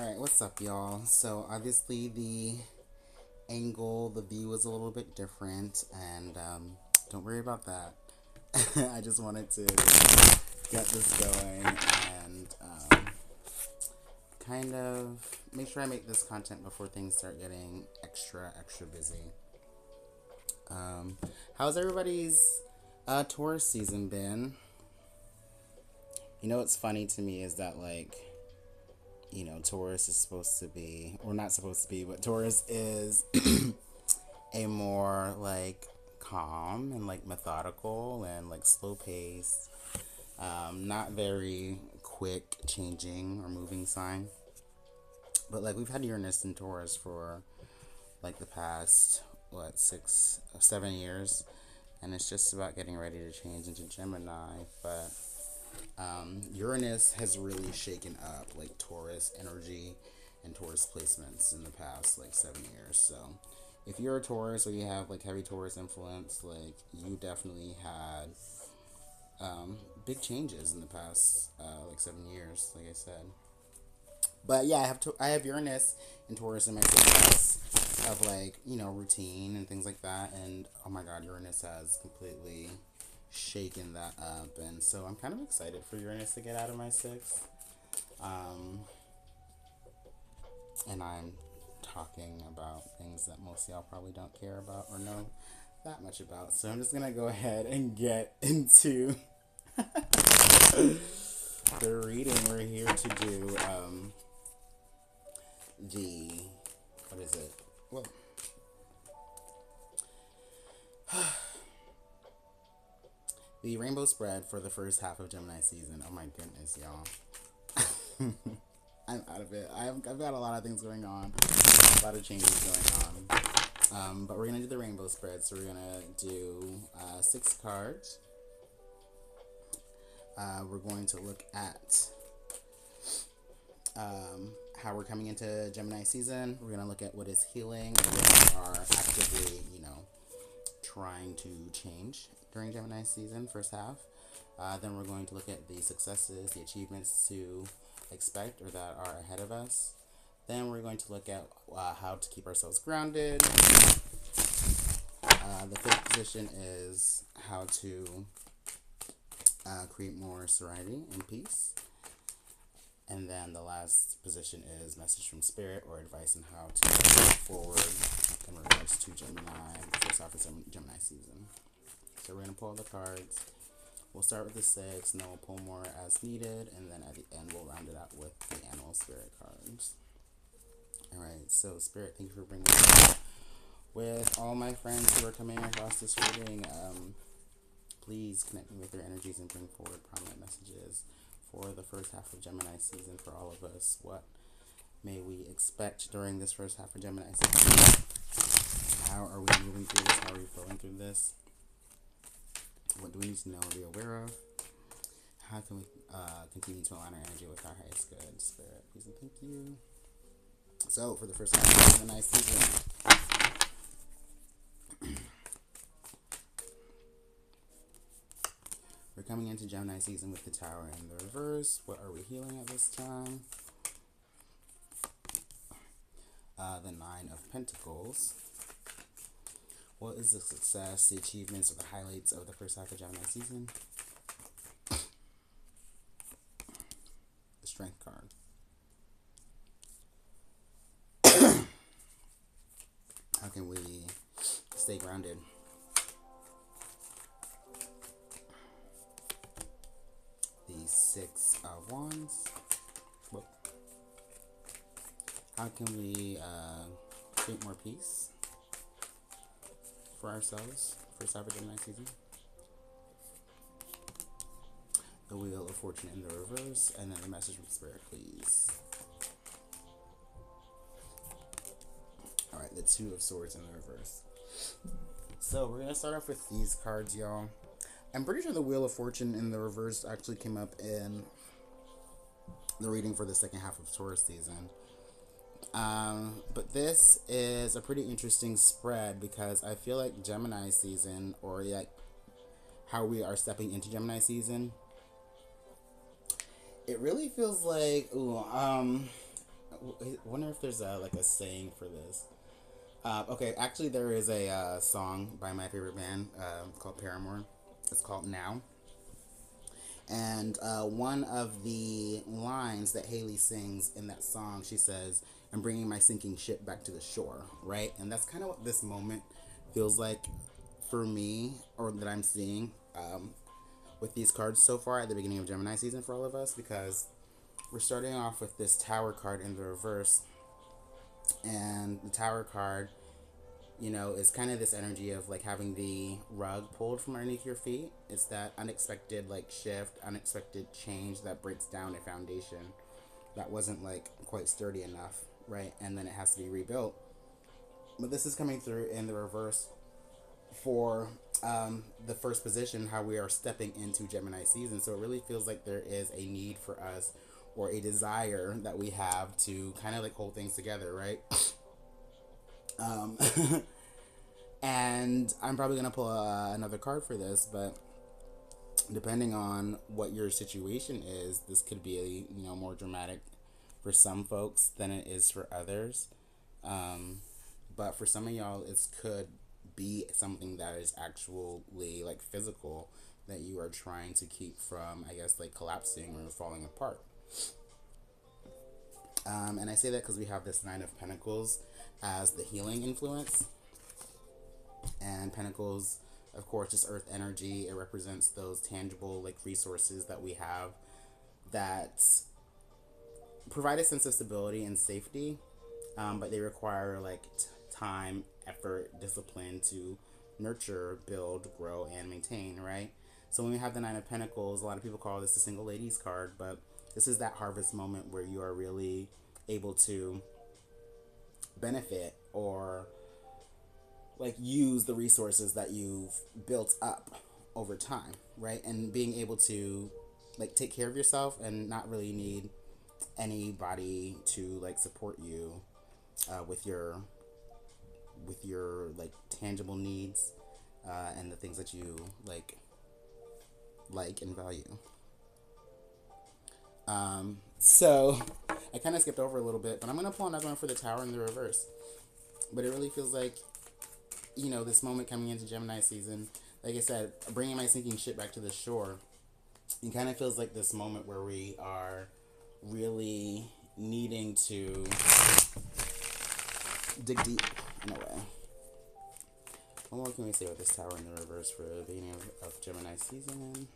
Alright, what's up, y'all? So, obviously, the view is a little bit different, and don't worry about that. I just wanted to get this going and kind of make sure I make this content before things start getting extra busy. How's everybody's tourist season been? You know what's funny to me is that, like, Taurus is supposed to be, or not supposed to be, but Taurus is a more like calm and like methodical and like slow paced, not very quick changing or moving sign. But like we've had Uranus in Taurus for like the past, what, 6 or 7 years, and it's just about getting ready to change into Gemini. But Uranus has really shaken up like Taurus energy and Taurus placements in the past like 7 years. So if you're a Taurus or you have like heavy Taurus influence, like you definitely had big changes in the past like 7 years, like I said. But yeah, I have Uranus and Taurus in my house of like routine and things like that, and oh my God, Uranus has completely shaken that up, and so I'm kind of excited for Uranus to get out of my sixth. And I'm talking about things that most of y'all probably don't care about or know that much about. So I'm just gonna go ahead and get into the reading. We're here to do the what is it? Well, the rainbow spread for the first half of Gemini season. Oh my goodness, y'all. I'm out of it. I've got a lot of things going on, a lot of changes going on. But we're gonna do the rainbow spread. So we're gonna do 6 cards. We're going to look at how we're coming into Gemini season. We're gonna look at what is healing and what are actively, trying to change during Gemini season, first half. Then we're going to look at the successes, the achievements to expect or that are ahead of us. Then we're going to look at how to keep ourselves grounded. The fifth position is how to create more serenity and peace. And then the last position is message from spirit or advice on how to move forward in regards to Gemini, first half of Gemini season. So we're going to pull the cards. We'll start with the 6, and then we'll pull more as needed, and then at the end we'll round it out with the animal spirit cards. Alright, so Spirit, thank you for bringing me up. With all my friends who are coming across this reading, please connect me with their energies and bring forward prominent messages for the first half of Gemini season for all of us. What may we expect during this first half of Gemini season? How are we moving through this? How are we flowing through this? What do we need to know and be aware of? How can we continue to align our energy with our highest good? Spirit, please and thank you. So, for the first half of Gemini season, we're coming into Gemini season with the Tower in the reverse. What are we healing at this time? The 9 of Pentacles. What is the success, the achievements, or the highlights of the first half of Gemini season? The Strength card. How can we stay grounded? The 6 of Wands. Whoa. How can we create more peace for ourselves first half of Gemini season? The Wheel of Fortune in the reverse, and then the message from Spirit, please. Alright, the 2 of Swords in the reverse. So we're gonna start off with these cards, y'all. I'm pretty sure the Wheel of Fortune in the reverse actually came up in the reading for the second half of Taurus season. But this is a pretty interesting spread because I feel like Gemini season, or like how we are stepping into Gemini season, it really feels like, wonder if there's like a saying for this. Okay, actually, there is a song by my favorite band called Paramore. It's called Now. And one of the lines that Haley sings in that song, she says, "I'm bringing my sinking ship back to the shore," right? And that's kind of what this moment feels like for me, or that I'm seeing with these cards so far at the beginning of Gemini season for all of us, because we're starting off with this Tower card in the reverse. And the Tower card, is kind of this energy of like having the rug pulled from underneath your feet. It's that unexpected like shift, unexpected change that breaks down a foundation that wasn't like quite sturdy enough, right? And then it has to be rebuilt. But this is coming through in the reverse for the first position, how we are stepping into Gemini season. So it really feels like there is a need for us, or a desire that we have to kind of like hold things together, right? Um, and I'm probably going to pull another card for this, but depending on what your situation is, this could be more dramatic for some folks than it is for others. But for some of y'all, it could be something that is actually like physical, that you are trying to keep from, I guess, like collapsing or falling apart. And I say that because we have this Nine of Pentacles as the healing influence. And Pentacles, of course, just earth energy. It represents those tangible like resources that we have that provide a sense of stability and safety, but they require like time, effort, discipline to nurture, build, grow, and maintain, right? So when we have the Nine of Pentacles, a lot of people call this the single ladies card, but this is that harvest moment where you are really able to benefit or like use the resources that you've built up over time, right? And being able to like take care of yourself and not really need anybody to like support you with your like tangible needs and the things that you like and value. So I kind of skipped over a little bit, but I'm going to pull another one for the Tower in the reverse. But it really feels like, this moment coming into Gemini season, like I said, bringing my sinking ship back to the shore, it kind of feels like this moment where we are really needing to dig deep in a way. What more can we say with this Tower in the reverse for the beginning of Gemini season?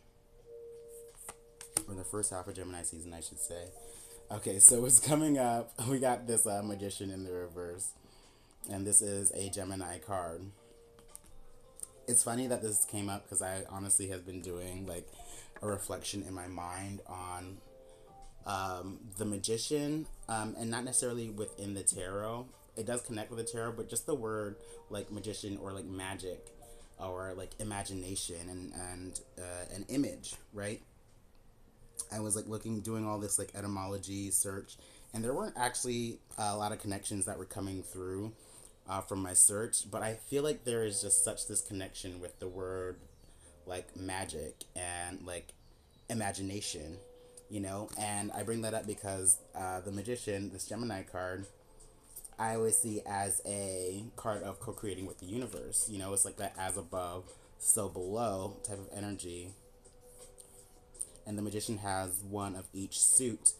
Or the first half of Gemini season, I should say. Okay, so it's coming up. We got this Magician in the reverse. And this is a Gemini card. It's funny that this came up because I honestly have been doing like a reflection in my mind on the Magician, and not necessarily within the tarot. It does connect with the tarot, but just the word like magician or like magic or like imagination and an image, right? I was like doing all this like etymology search, and there weren't actually a lot of connections that were coming through from my search, but I feel like there is just such this connection with the word like magic and like imagination, and I bring that up because the Magician, this Gemini card, I always see as a card of co-creating with the universe. It's like that as above, so below type of energy. And the Magician has one of each suit,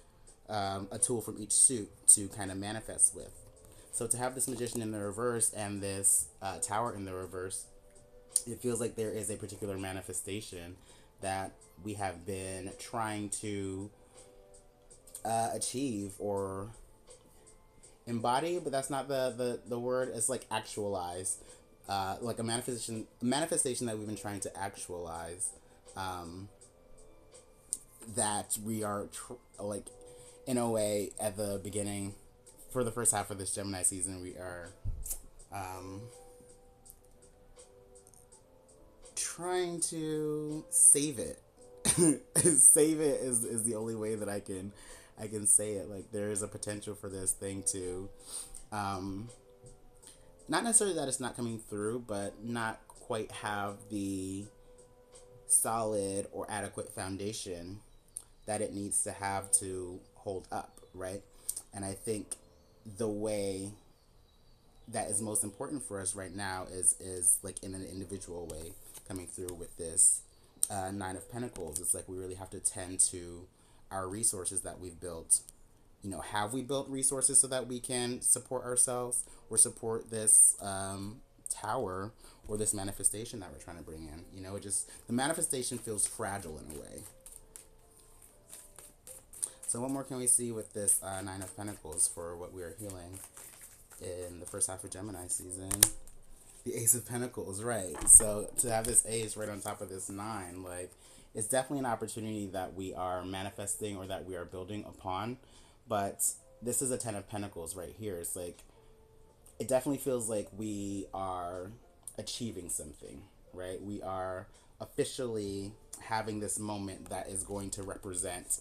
a tool from each suit to kind of manifest with. So to have this Magician in the reverse and this Tower in the reverse, it feels like there is a particular manifestation that we have been trying to achieve or embody, but that's not the word. It's like actualize, like a manifestation that we've been trying to actualize, that we are like in a way at the beginning for the first half of this Gemini season, we are trying to save it. Save it is the only way that I can say it. Like there is a potential for this thing to not necessarily that it's not coming through, but not quite have the solid or adequate foundation that it needs to have to hold up, right? And I think the way that is most important for us right now is like in an individual way coming through with this Nine of Pentacles. It's like we really have to tend to our resources that we've built. You know, have we built resources so that we can support ourselves or support this tower or this manifestation that we're trying to bring in? You know, it just, the manifestation feels fragile in a way. So what more can we see with this Nine of Pentacles for what we are healing in the first half of Gemini season? The Ace of Pentacles, right. So to have this Ace right on top of this 9, like, it's definitely an opportunity that we are manifesting or that we are building upon. But this is a 10 of Pentacles right here. It's like, it definitely feels like we are achieving something, right? We are officially having this moment that is going to represent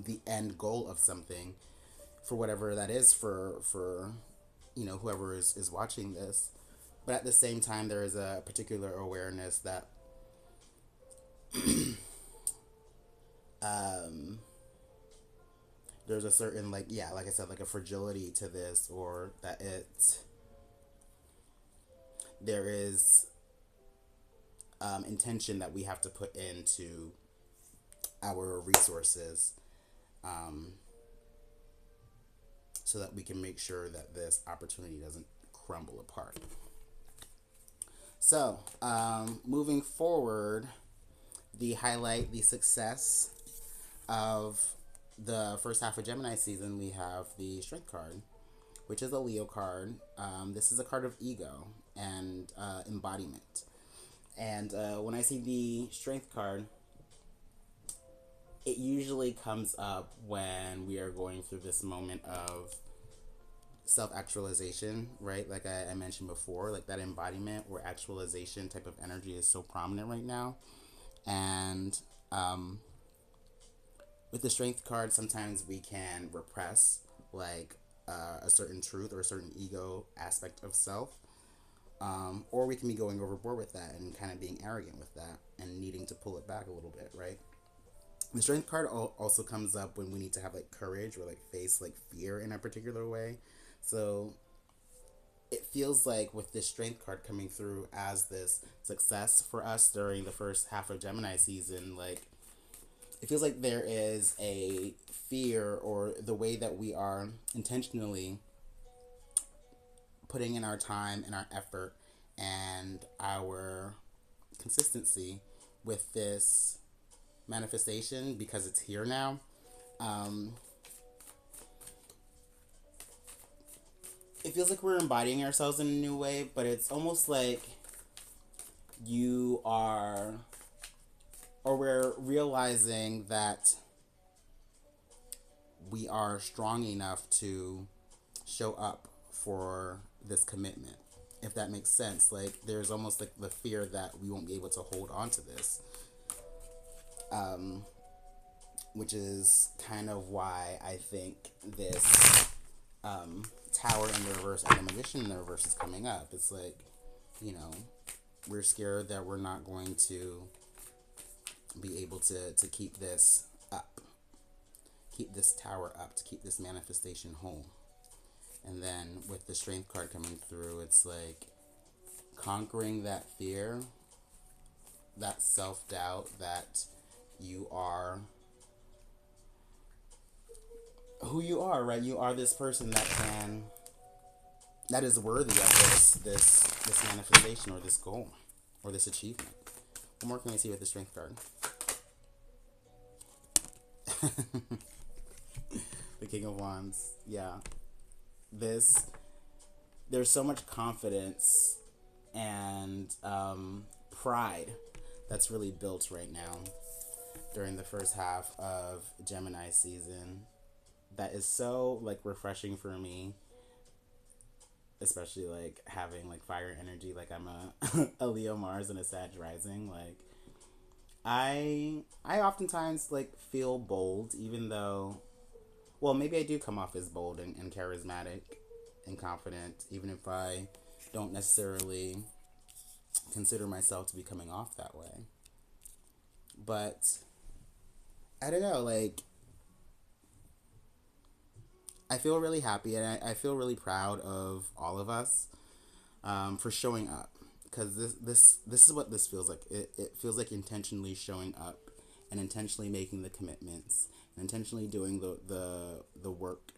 the end goal of something, for whatever that is for you know, whoever is watching this. But at the same time, there is a particular awareness that there's a certain, like, yeah, like I said, like a fragility to this, or that there is intention that we have to put into our resources, so that we can make sure that this opportunity doesn't crumble apart. So, moving forward, the success of the first half of Gemini season, we have the Strength card, which is a Leo card. This is a card of ego and embodiment. And when I see the Strength card, it usually comes up when we are going through this moment of self-actualization, right? Like I mentioned before, like that embodiment or actualization type of energy is so prominent right now. And with the Strength card, sometimes we can repress like a certain truth or a certain ego aspect of self. Or we can be going overboard with that and kind of being arrogant with that and needing to pull it back a little bit, right? The Strength card also comes up when we need to have like courage or like face like fear in a particular way. So it feels like with this Strength card coming through as this success for us during the first half of Gemini season, like it feels like there is a fear, or the way that we are intentionally putting in our time and our effort and our consistency with this manifestation, because it's here now. It feels like we're embodying ourselves in a new way, but it's almost like you are, or we're realizing that we are strong enough to show up for this commitment, if that makes sense. Like there's almost like the fear that we won't be able to hold on to this, which is kind of why I think this Tower in the reverse and the Magician in the reverse is coming up. It's like, you know, we're scared that we're not going to be able to keep this up, keep this tower up, to keep this manifestation whole. And then with the Strength card coming through, it's like conquering that fear, that self-doubt that you are who you are, right? You are this person that is worthy of this manifestation or this goal or this achievement. What more can we see with the Strength card? The King of Wands. Yeah. There's so much confidence and pride that's really built right now during the first half of Gemini season, that is so like refreshing for me, especially like having like fire energy. Like I'm a Leo Mars and a Sag rising. Like I oftentimes like feel bold, even though, well, maybe I do come off as bold and charismatic and confident, even if I don't necessarily consider myself to be coming off that way. But I don't know, like I feel really happy, and I feel really proud of all of us, for showing up, because this is what this feels like. It feels like intentionally showing up and intentionally making the commitments and intentionally doing the work,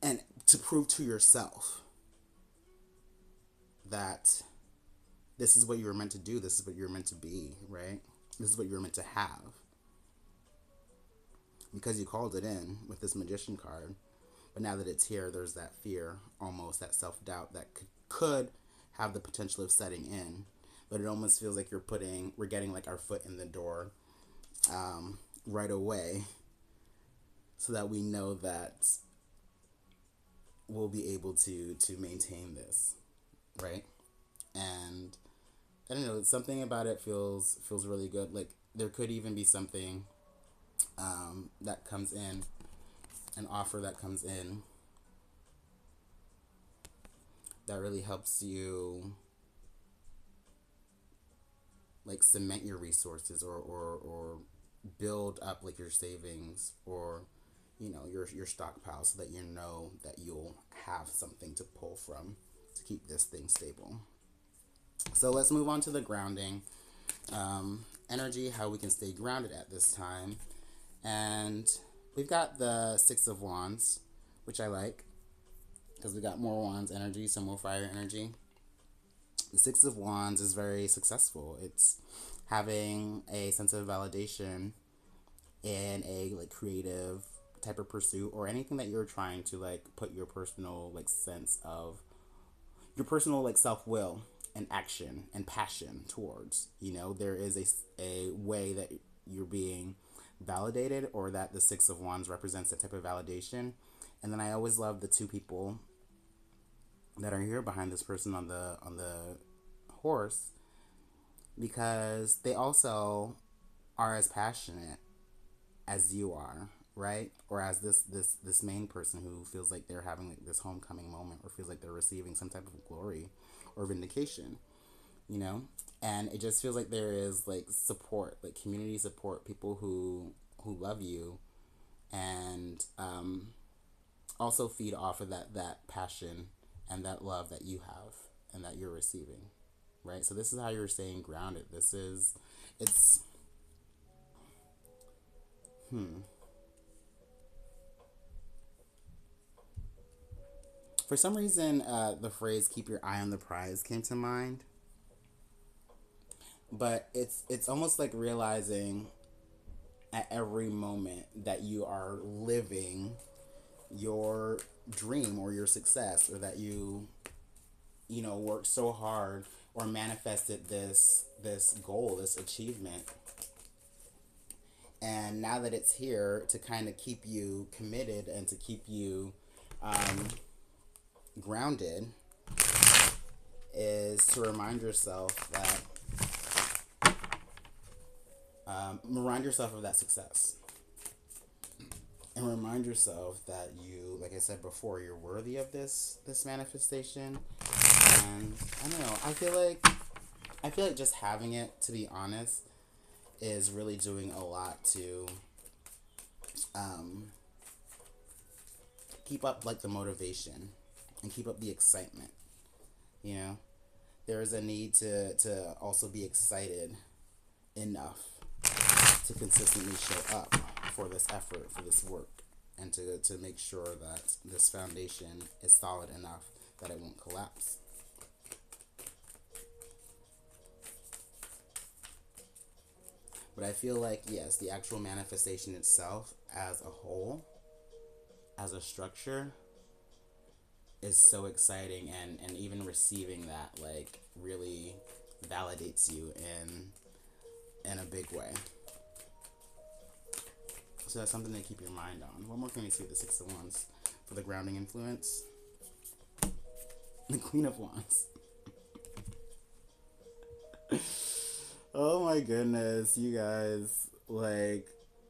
and to prove to yourself that this is what you were meant to do, this is what you were meant to be, right? This is what you were meant to have, because you called it in with this Magician card. But now that it's here, there's that fear, almost that self-doubt that could have the potential of setting in. But it almost feels like we're getting like our foot in the door, right away, so that we know that we'll be able to maintain this, right? And I don't know, something about it feels really good. Like there could even be something, that comes in, an offer that comes in, that really helps you like cement your resources, or build up like your savings, or your stockpile, so that you know that you'll have something to pull from to keep this thing stable. So let's move on to the grounding, energy, how we can stay grounded at this time. And we've got the Six of Wands, which I like, because we got more wands energy, some more fire energy. The Six of Wands is very successful. It's having a sense of validation in a like creative type of pursuit, or anything that you're trying to like put your personal like sense of your personal like self-will and action and passion towards. There is a way that you're being validated, or that the Six of Wands represents that type of validation. And then I always love the two people that are here behind this person on the horse, because they also are as passionate as you are, right? Or as this main person who feels like they're having like this homecoming moment, or feels like they're receiving some type of glory or vindication, and it just feels like there is like support, like community support, people who love you, and also feed off of that passion and that love that you have and that you're receiving, right? So this is how you're staying grounded. It's for some reason, the phrase "keep your eye on the prize" came to mind, but it's almost like realizing at every moment that you are living your dream or your success, or that you worked so hard or manifested this goal, this achievement, and now that it's here to kind of keep you committed and to keep you grounded, is to remind yourself of that success, and remind yourself that you, like I said before, you're worthy of this manifestation. And I don't know, I feel like just having it, to be honest, is really doing a lot to keep up like the motivation and keep up the excitement. There is a need to also be excited enough to consistently show up for this effort, for this work, and to make sure that this foundation is solid enough that it won't collapse. But I feel like, yes, the actual manifestation itself as a whole, as a structure, is so exciting, and even receiving that like really validates you in a big way. So that's something to keep your mind on. What more can we see with the Six of Wands for the grounding influence? The Queen of Wands. Oh my goodness, you guys. Like,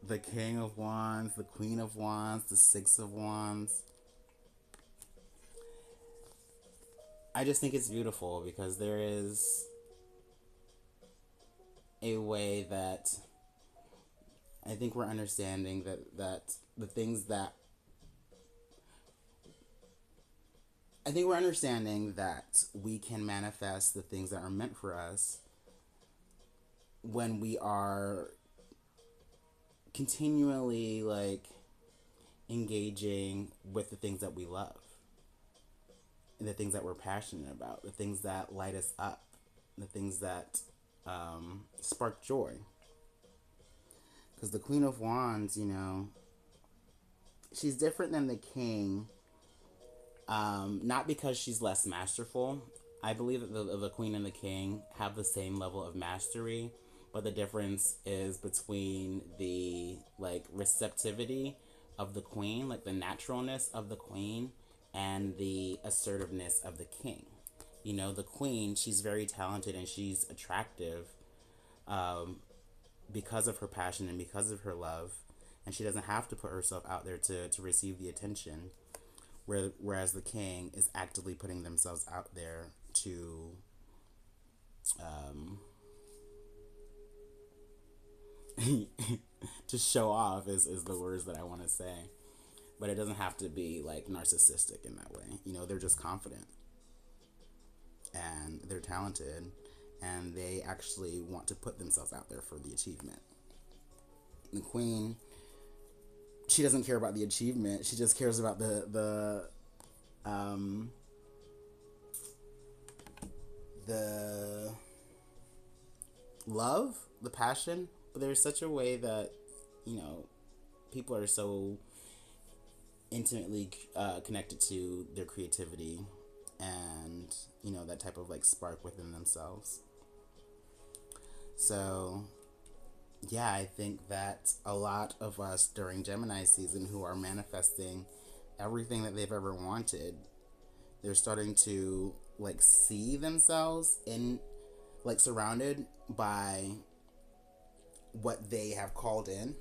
the King of Wands, the Queen of Wands, the Six of Wands. I just think it's beautiful, because there is a way that I think we're understanding that the things that I think we're understanding that we can manifest the things that are meant for us when we are continually like engaging with the things that we love and the things that we're passionate about, the things that light us up, the things that spark joy. Because the Queen of Wands, she's different than the King, not because she's less masterful. I believe that the Queen and the King have the same level of mastery, but the difference is between the like receptivity of the Queen, like the naturalness of the Queen, and the assertiveness of the King. The Queen, she's very talented and she's attractive because of her passion and because of her love, and she doesn't have to put herself out there to receive the attention. Whereas the King is actively putting themselves out there to to show off is the words that I want to say. But it doesn't have to be like narcissistic in that way. They're just confident and they're talented and they actually want to put themselves out there for the achievement. The Queen, she doesn't care about the achievement. She just cares about the love, the passion. But there's such a way that people are so intimately connected to their creativity and that type of like spark within themselves. So yeah, I think that a lot of us during Gemini season who are manifesting everything that they've ever wanted, they're starting to like see themselves in like surrounded by what they have called in,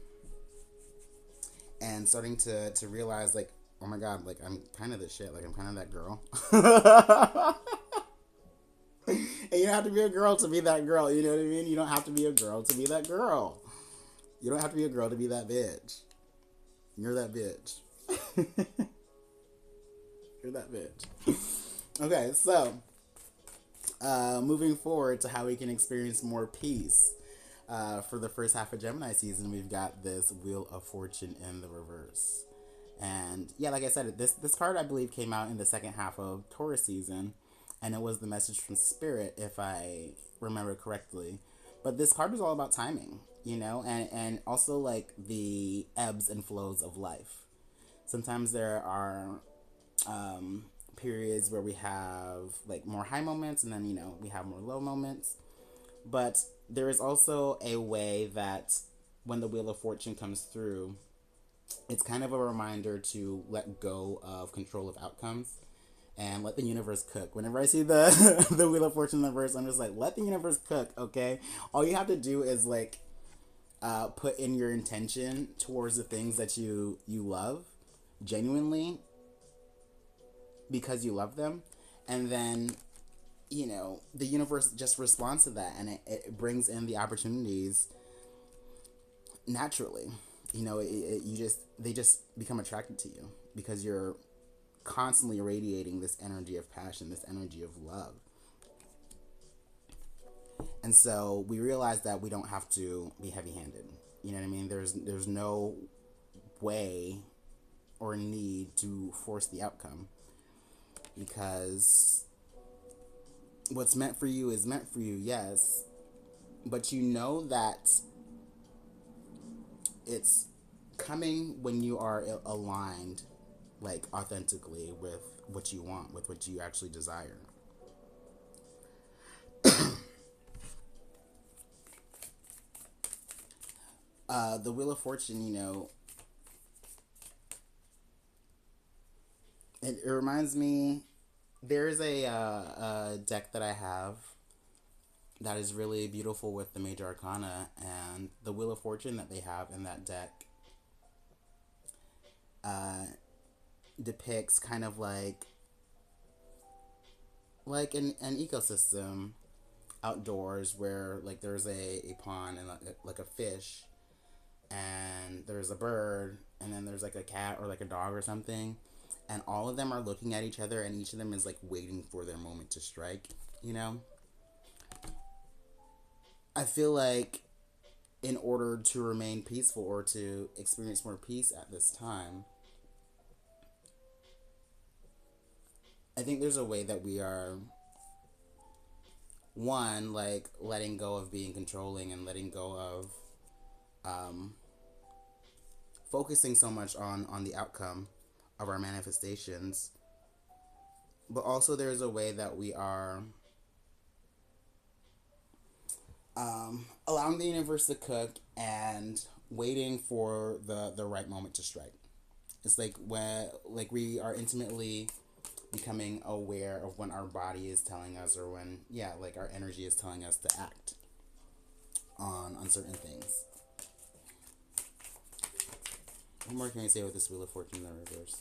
and starting to realize like, oh my god, like I'm kind of the shit, like I'm kind of that girl. And you don't have to be a girl to be that girl, you know what I mean? You don't have to be a girl to be that girl. You don't have to be a girl to be that bitch. You're that bitch. You're that bitch. Okay, so moving forward to how we can experience more peace. For the first half of Gemini season, we've got this Wheel of Fortune in the reverse. And yeah, like I said, this card I believe came out in the second half of Taurus season, and it was the message from Spirit, if I remember correctly. But this card was all about timing, and also like the ebbs and flows of life. Sometimes there are periods where we have like more high moments, and then we have more low moments. But there is also a way that when the Wheel of Fortune comes through, it's kind of a reminder to let go of control of outcomes and let the universe cook. Whenever I see the the Wheel of Fortune in the verse, I'm just like, let the universe cook, okay? All you have to do is like put in your intention towards the things that you love genuinely because you love them, and then the universe just responds to that, and it brings in the opportunities naturally. They just become attracted to you because you're constantly radiating this energy of passion, this energy of love. And so we realize that we don't have to be heavy-handed. You know what I mean? There's no way or need to force the outcome, because what's meant for you is meant for you, yes, but you know that it's coming when you are aligned, like authentically, with what you want, with what you actually desire. The Wheel of Fortune, it reminds me, there's a deck that I have that is really beautiful with the Major Arcana, and the Wheel of Fortune that they have in that deck depicts kind of like an ecosystem outdoors where like there's a pond and like a fish, and there's a bird, and then there's like a cat or like a dog or something, and all of them are looking at each other, and each of them is like waiting for their moment to strike, you know? I feel like in order to remain peaceful or to experience more peace at this time, I think there's a way that we are, one, like letting go of being controlling and letting go of um, focusing so much on the outcome of our manifestations. But also, there's a way that we are allowing the universe to cook and waiting for the right moment to strike. It's like when like we are intimately becoming aware of when our body is telling us, or when, yeah, like our energy is telling us to act on certain things. What more can I say with this Wheel of Fortune in the reverse?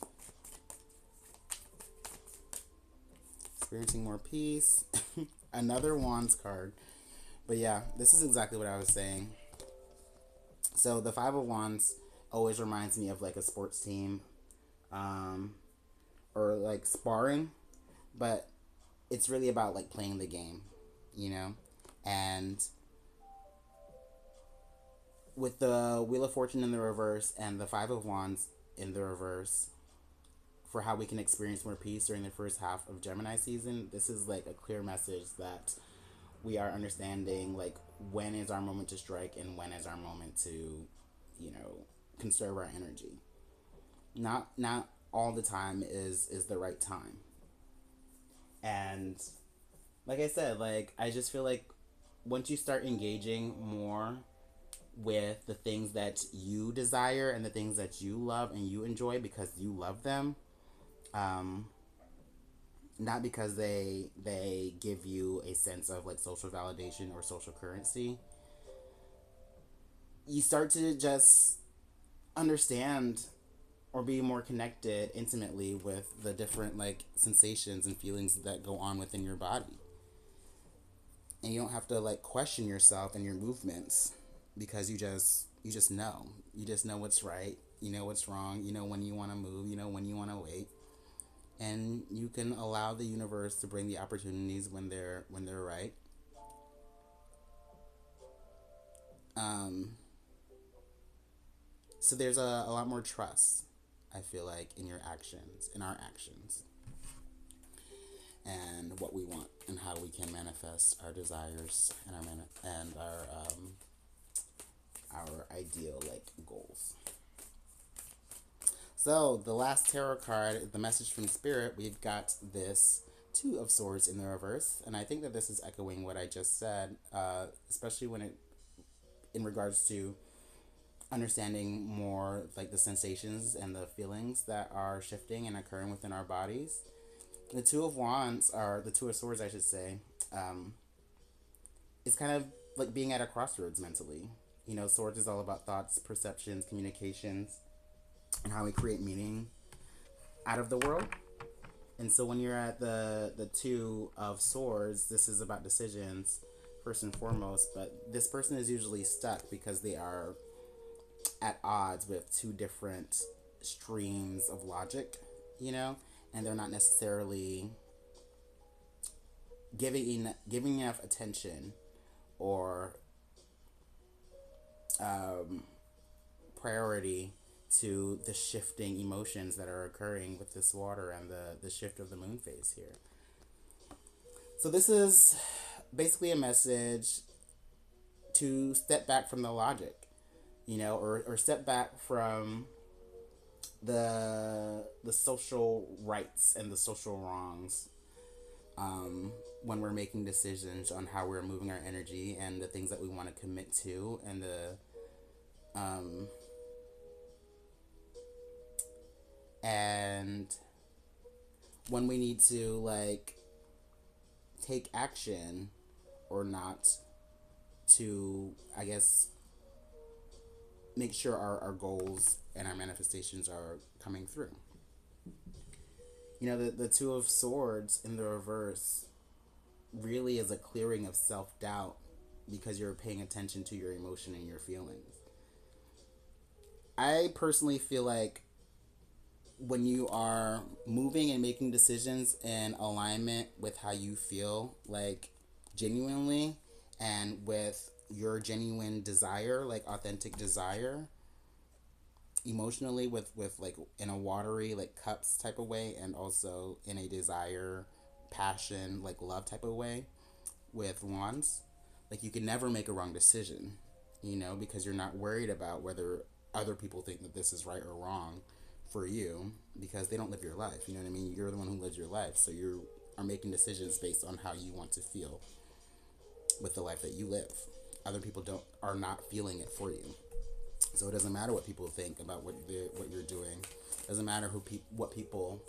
Experiencing more peace. Another Wands card. But yeah, this is exactly what I was saying. So the Five of Wands always reminds me of like a sports team, or like sparring, but it's really about like playing the game, you know? And with the Wheel of Fortune in the reverse and the Five of Wands in the reverse, for how we can experience more peace during the first half of Gemini season, this is like a clear message that we are understanding like when is our moment to strike and when is our moment to, you know, conserve our energy. Not all the time is the right time. And like I said, like I just feel like once you start engaging more with the things that you desire and the things that you love and you enjoy because you love them, um, not because they give you a sense of like social validation or social currency, you start to just understand or be more connected intimately with the different like sensations and feelings that go on within your body. And you don't have to like question yourself and your movements, because you just know. You just know what's right, you know what's wrong, you know when you want to move, you know when you want to wait. And you can allow the universe to bring the opportunities when they're right. Um so there's a lot more trust, I feel like, in your actions, in our actions, and what we want and how we can manifest our desires and our ideal like goals. So the last tarot card, the message from Spirit, we've got this Two of Swords in the reverse, and I think that this is echoing what I just said, especially when it in regards to understanding more like the sensations and the feelings that are shifting and occurring within our bodies. The Two of Wands, or the Two of Swords, I should say, it's kind of like being at a crossroads mentally. You know, Swords is all about thoughts, perceptions, communications, and how we create meaning out of the world. And so when you're at the Two of Swords, this is about decisions first and foremost, but this person is usually stuck because they are at odds with two different streams of logic, you know, and they're not necessarily giving enough attention or priority to the shifting emotions that are occurring with this water and the shift of the moon phase here. So this is basically a message to step back from the logic, you know, or step back from the social rights and the social wrongs, when we're making decisions on how we're moving our energy and the things that we want to commit to, and and when we need to like take action or not, to, I guess, make sure our goals and our manifestations are coming through. You know, the Two of Swords in the reverse really is a clearing of self-doubt, because you're paying attention to your emotion and your feelings. I personally feel like when you are moving and making decisions in alignment with how you feel, like genuinely, and with your genuine desire, like authentic desire, emotionally, with like in a watery like cups type of way, and also in a desire, passion, like love type of way with wands, like you can never make a wrong decision, because you're not worried about whether other people think that this is right or wrong for you, because they don't live your life. You know what I mean? You're the one who lives your life, so you are making decisions based on how you want to feel with the life that you live. Other people don't are not feeling it for you, so it doesn't matter what people think about what you're doing. It doesn't matter what people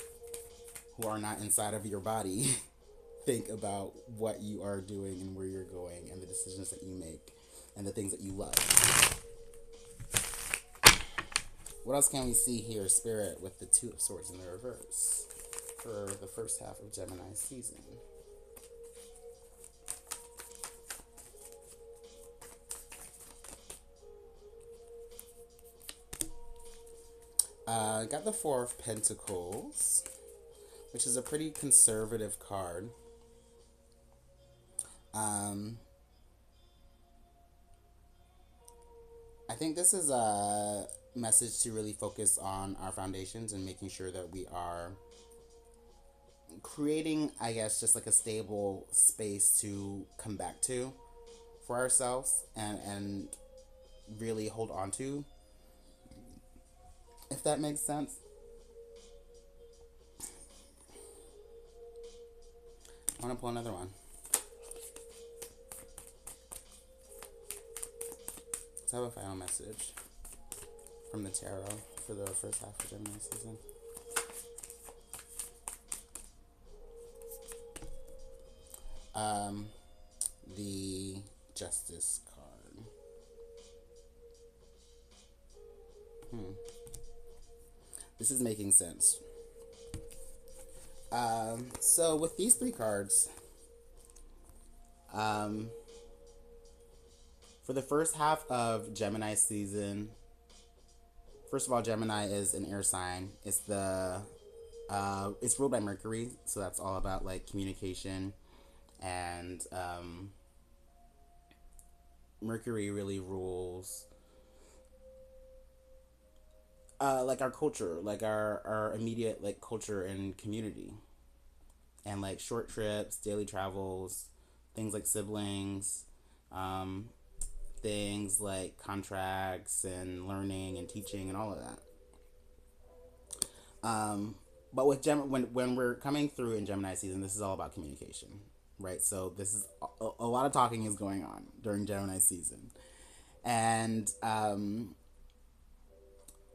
who are not inside of your body think about what you are doing and where you're going and the decisions that you make and the things that you love. What else can we see here, Spirit, with the Two of Swords in the reverse for the first half of Gemini season? Got the Four of Pentacles, which is a pretty conservative card. I think this is a message to really focus on our foundations and making sure that we are creating, I guess, just like a stable space to come back to for ourselves and really hold on to, if that makes sense. I want to pull another one. Let's have a final message from the tarot for the first half of Gemini season. The Justice card. This is making sense. So with these three cards, for the first half of Gemini season, first of all, Gemini is an air sign. It's ruled by Mercury, so that's all about like communication, and Mercury really rules like our culture, like our immediate like culture and community, and like short trips, daily travels, things like siblings, things like contracts and learning and teaching and all of that. But with when we're coming through in Gemini season, this is all about communication, right? So this is a lot of talking is going on during Gemini season, and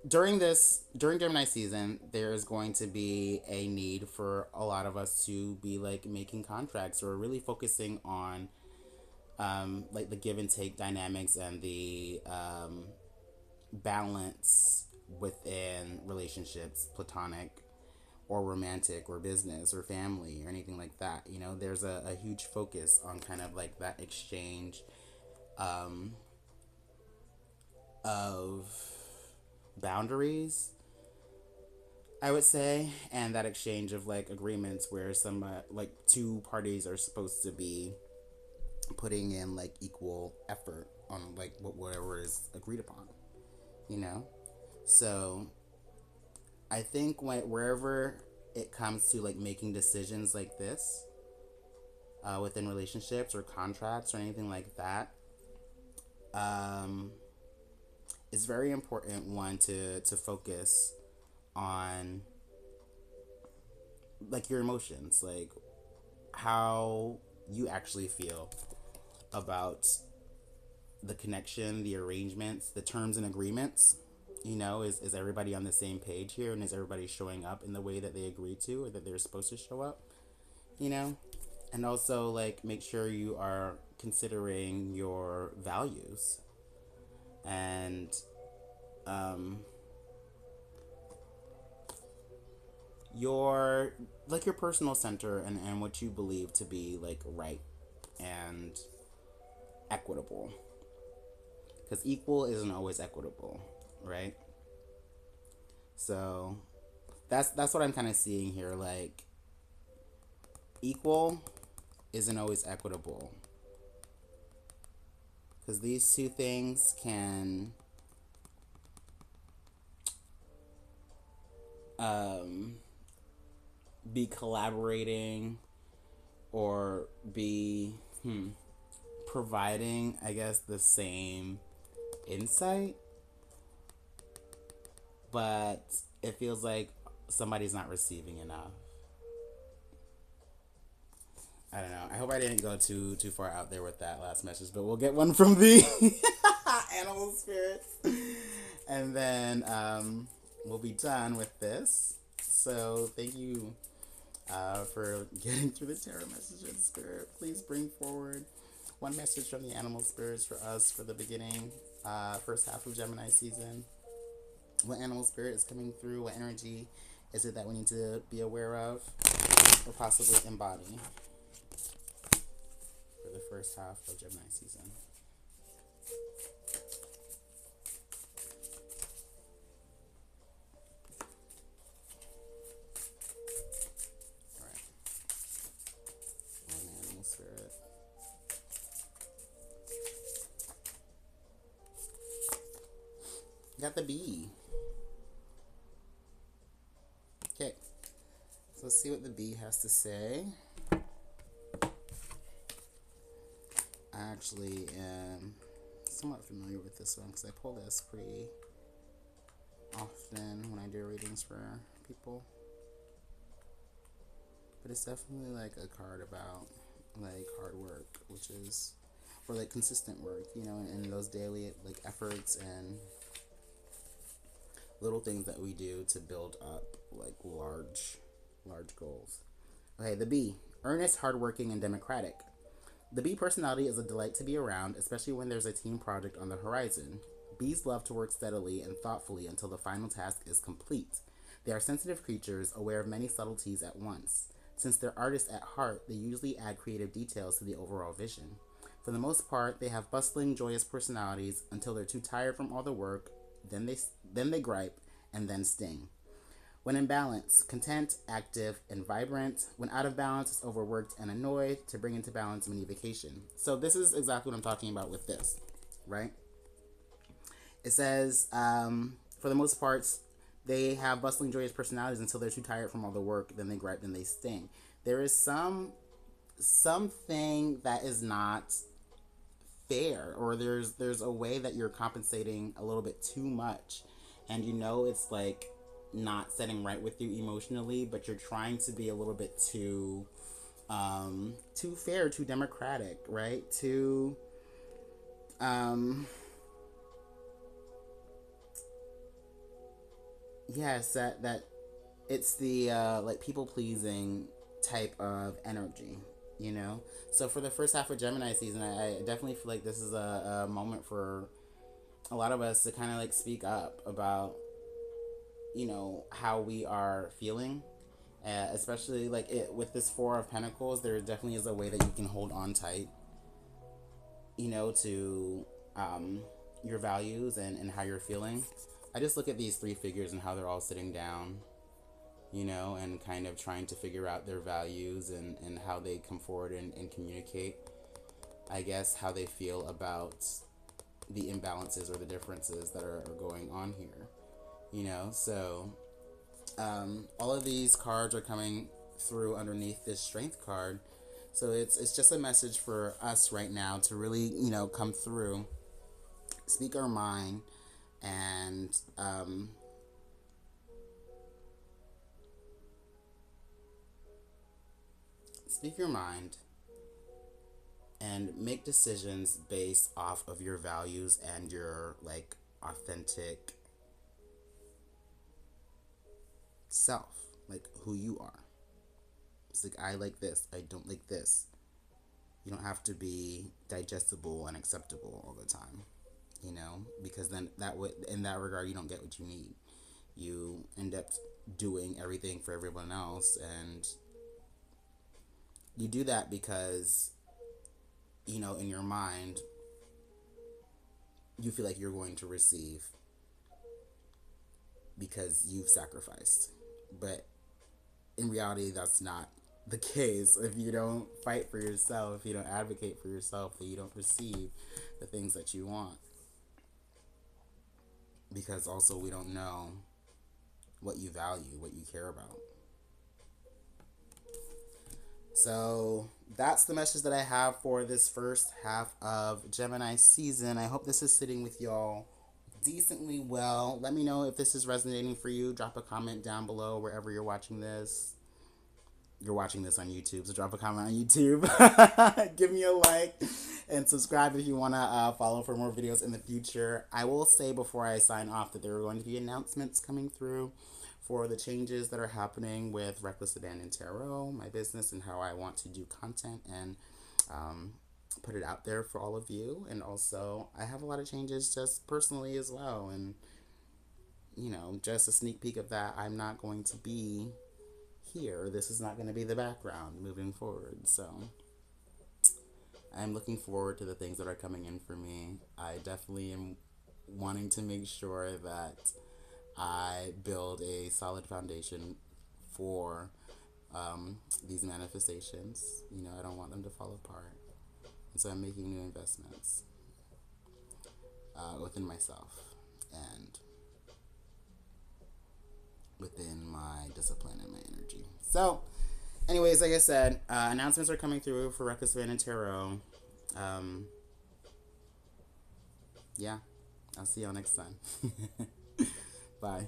during Gemini season, there is going to be a need for a lot of us to be like making contracts or really focusing on like the give and take dynamics and the balance within relationships, platonic or romantic or business or family or anything like that. There's a huge focus on kind of like that exchange of boundaries, I would say, and that exchange of like agreements where some like two parties are supposed to be putting in like equal effort on like whatever is agreed upon, so I think wherever it comes to like making decisions like this within relationships or contracts or anything like that, it's very important, one, to focus on like your emotions, like how you actually feel about the connection, the arrangements, the terms and agreements. Is everybody on the same page here, and is everybody showing up in the way that they agreed to or that they're supposed to show up? And also like make sure you are considering your values and your like your personal center and what you believe to be like right and equitable, because equal isn't always equitable, right? So that's what I'm kind of seeing here. Like, equal isn't always equitable, because these two things can um, be collaborating or be providing, I guess, the same insight, but it feels like somebody's not receiving enough. I don't know. I hope I didn't go too far out there with that last message, but we'll get one from the animal spirits, and then we'll be done with this. So thank you for getting through the tarot messages, Spirit. Please bring forward one message from the animal spirits for us for the beginning, first half of Gemini season. What animal spirit is coming through? What energy is it that we need to be aware of or possibly embody for the first half of Gemini season? All right. One animal spirit. Got the bee. Okay. So let's see what the bee has to say. I actually am somewhat familiar with this one because I pull this pretty often when I do readings for people. But it's definitely like a card about like hard work, which is, or like consistent work, you know, and those daily like efforts and little things that we do to build up like large goals. Okay, the bee. Earnest, hardworking, and democratic. The bee personality is a delight to be around, especially when there's a team project on the horizon. Bees love to work steadily and thoughtfully until the final task is complete. They are sensitive creatures, aware of many subtleties at once. Since they're artists at heart, they usually add creative details to the overall vision. For the most part, they have bustling, joyous personalities until they're too tired from all the work, then they gripe, and then sting. When in balance, content, active, and vibrant. When out of balance, it's overworked and annoyed. To bring into balance, vacation. So this is exactly what I'm talking about with this, right? It says, for the most parts, they have bustling, joyous personalities until they're too tired from all the work. Then they gripe, then they sting. There is something that is not fair, or there's a way that you're compensating a little bit too much, and you know it's like not setting right with you emotionally, but you're trying to be a little bit too fair, too democratic, right? Too yes, that it's the like people pleasing type of energy, you know. So for the first half of Gemini season, I definitely feel like this is a moment for a lot of us to kind of like speak up about, you know, how we are feeling, especially like it with this Four of Pentacles. There definitely is a way that you can hold on tight, you know, to your values and how you're feeling. I just look at these three figures and how they're all sitting down, you know, and kind of trying to figure out their values and how they come forward and communicate, I guess, how they feel about the imbalances or the differences that are going on here, you know. So all of these cards are coming through underneath this strength card. So it's just a message for us right now to really, you know, come through, speak our mind, and speak your mind and make decisions based off of your values and your like authentic self, like who you are. It's like, I like this, I don't like this. You don't have to be digestible and acceptable all the time, you know, because then that would, in that regard, you don't get what you need. You end up doing everything for everyone else, and you do that because, you know, in your mind, you feel like you're going to receive because you've sacrificed. But in reality, that's not the case. If you don't fight for yourself, if you don't advocate for yourself, then you don't receive the things that you want. Because also, we don't know what you value, what you care about. So that's the message that I have for this first half of Gemini season. I hope this is sitting with y'all decently well. Let me know if this is resonating for you. Drop a comment down below wherever you're watching this. You're watching this on YouTube, so drop a comment on YouTube. Give me a like and subscribe if you want to follow for more videos in the future. I will say before I sign off that there are going to be announcements coming through for the changes that are happening with Reckless Abandon Tarot, my business, and how I want to do content and put it out there for all of you. And also, I have a lot of changes just personally as well. And, you know, just a sneak peek of that, I'm not going to be here. This is not going to be the background moving forward. So I'm looking forward to the things that are coming in for me. I definitely am wanting to make sure that I build a solid foundation for these manifestations. You know, I don't want them to fall apart. And so I'm making new investments within myself and within my discipline and my energy. So, anyways, like I said, announcements are coming through for Reckless Abandon Tarot. Yeah, I'll see y'all next time. Bye.